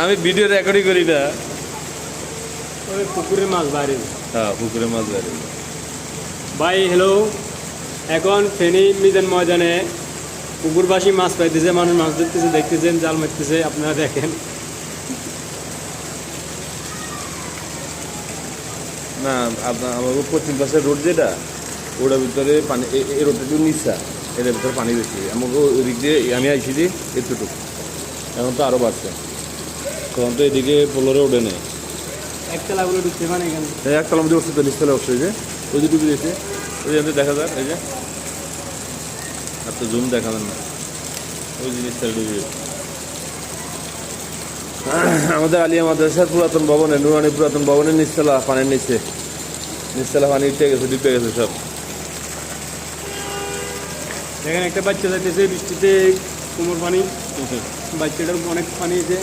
আমি video recording করি না। ওই পুকুরে মাছ বাইরে। হ্যাঁ, পুকুরে মাছ বাইরে। ভাই হ্যালো, এখন ফেনী মিজান ময়দানে পুকুরবাসী মাছ পাইতেছে, মানুষ মাছ ধরতেছে, দেখতেছেন, জাল মারতেছে, আপনারা দেখেন। না, আপনার আমাকে পশ্চিম পাশের রোড যেটা, ওটার ভিতরে পানি, এই রোডটা একটু নিচা, এটার ভিতরে পানি বেশি। আমাকে ওই দিক দিয়ে আমি আইসি দিই এতটুকু, এখন তো আরও বাড়ছে। তখন তো এদিকে পোলরে ওঠে নেই। একতলাগুলো ঢুকতে পারে এখানে। একতলার মধ্যে উঠছে তো, নিচতলা উঠছে, যে ওই যে ডুবে দিয়েছে, ওই যে দেখা যাক, এই যে আর তো জুম দেখাবেন না, ওই জিনিসটা ডুবে দিয়েছে। আমাদের আলিয়া মাদ্রাসার পুরাতন ভবনে, নুরানি পুরাতন ভবনের নিচতলা পানির নিচে, নিচতলা পানি উঠে গেছে, ডুবে গেছে সব। দেখেন একটা বাচ্চা যাইতেছে বৃষ্টিতে, কোমর পানি, বাচ্চাটার অনেক পানি আছে।